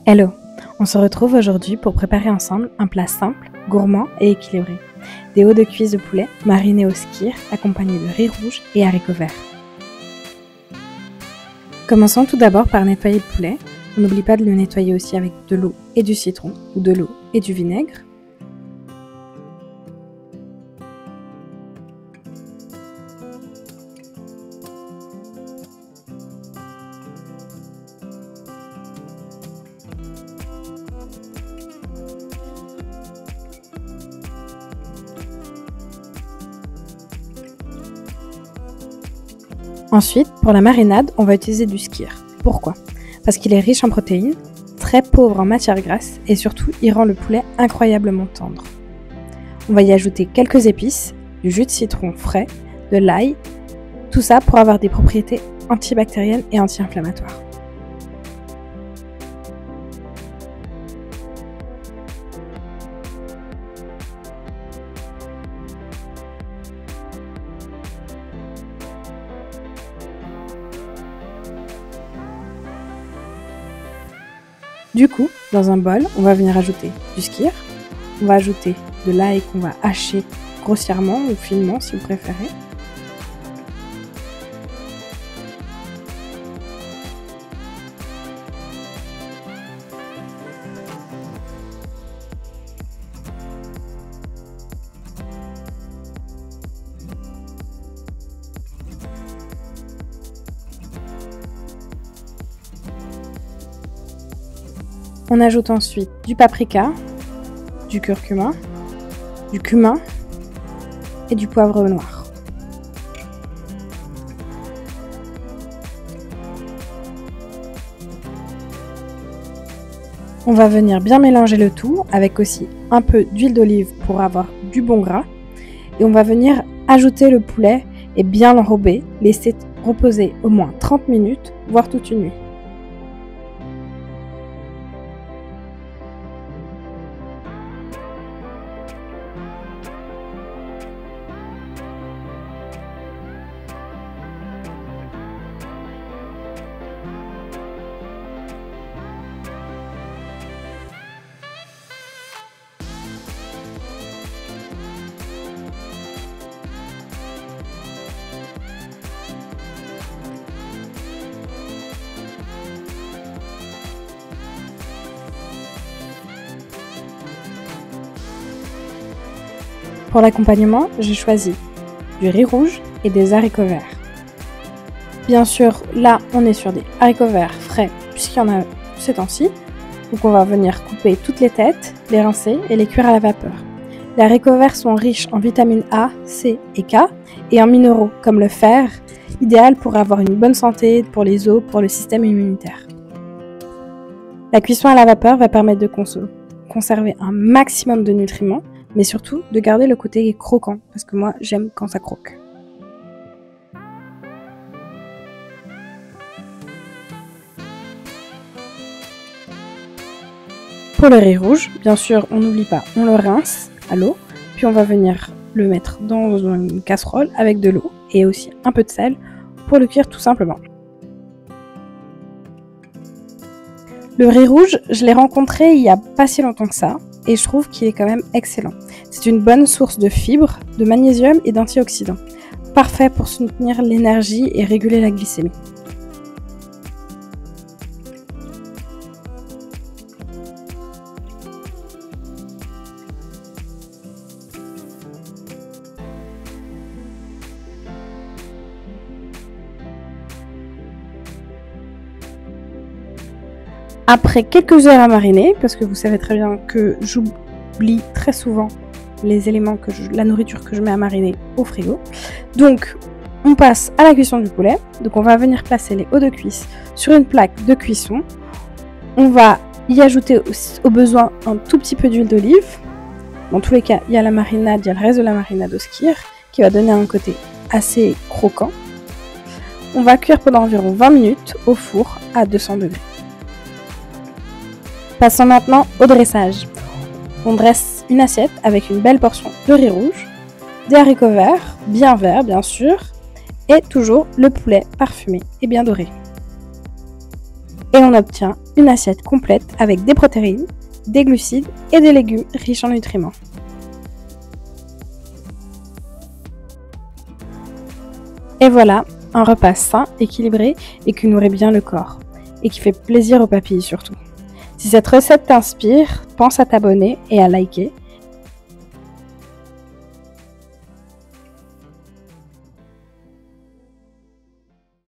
Hello, on se retrouve aujourd'hui pour préparer ensemble un plat simple, gourmand et équilibré. Des hauts de cuisse de poulet marinés au skyr accompagnés de riz rouge et haricots verts. Commençons tout d'abord par nettoyer le poulet. On n'oublie pas de le nettoyer aussi avec de l'eau et du citron ou de l'eau et du vinaigre. Ensuite, pour la marinade, on va utiliser du skyr. Pourquoi ? Parce qu'il est riche en protéines, très pauvre en matières grasses et surtout, il rend le poulet incroyablement tendre. On va y ajouter quelques épices, du jus de citron frais, de l'ail, tout ça pour avoir des propriétés antibactériennes et anti-inflammatoires. Du coup, dans un bol, on va venir ajouter du skyr, on va ajouter de l'ail qu'on va hacher grossièrement ou finement si vous préférez. On ajoute ensuite du paprika, du curcuma, du cumin et du poivre noir. On va venir bien mélanger le tout avec aussi un peu d'huile d'olive pour avoir du bon gras. Et on va venir ajouter le poulet et bien l'enrober, laisser reposer au moins 30 minutes, voire toute une nuit. Pour l'accompagnement, j'ai choisi du riz rouge et des haricots verts. Bien sûr, là, on est sur des haricots verts frais, puisqu'il y en a ces temps-ci. Donc on va venir couper toutes les têtes, les rincer et les cuire à la vapeur. Les haricots verts sont riches en vitamines A, C et K, et en minéraux comme le fer, idéal pour avoir une bonne santé pour les os, pour le système immunitaire. La cuisson à la vapeur va permettre de conserver un maximum de nutriments, mais surtout de garder le côté croquant, parce que moi j'aime quand ça croque. Pour le riz rouge, bien sûr, on n'oublie pas, on le rince à l'eau, puis on va venir le mettre dans une casserole avec de l'eau et aussi un peu de sel pour le cuire tout simplement. Le riz rouge, je l'ai rencontré il n'y a pas si longtemps que ça, et je trouve qu'il est quand même excellent. C'est une bonne source de fibres, de magnésium et d'antioxydants. Parfait pour soutenir l'énergie et réguler la glycémie. Après quelques heures à mariner, parce que vous savez très bien que j'oublie très souvent les éléments la nourriture que je mets à mariner au frigo. Donc, on passe à la cuisson du poulet. Donc, on va venir placer les hauts de cuisse sur une plaque de cuisson. On va y ajouter au besoin un tout petit peu d'huile d'olive. Dans tous les cas, il y a la marinade, il y a le reste de la marinade au skyr qui va donner un côté assez croquant. On va cuire pendant environ 20 minutes au four à 200 degrés. Passons maintenant au dressage. On dresse une assiette avec une belle portion de riz rouge, des haricots verts bien sûr, et toujours le poulet parfumé et bien doré. Et on obtient une assiette complète avec des protéines, des glucides et des légumes riches en nutriments. Et voilà, un repas sain, équilibré et qui nourrit bien le corps. Et qui fait plaisir aux papilles surtout. Si cette recette t'inspire, pense à t'abonner et à liker.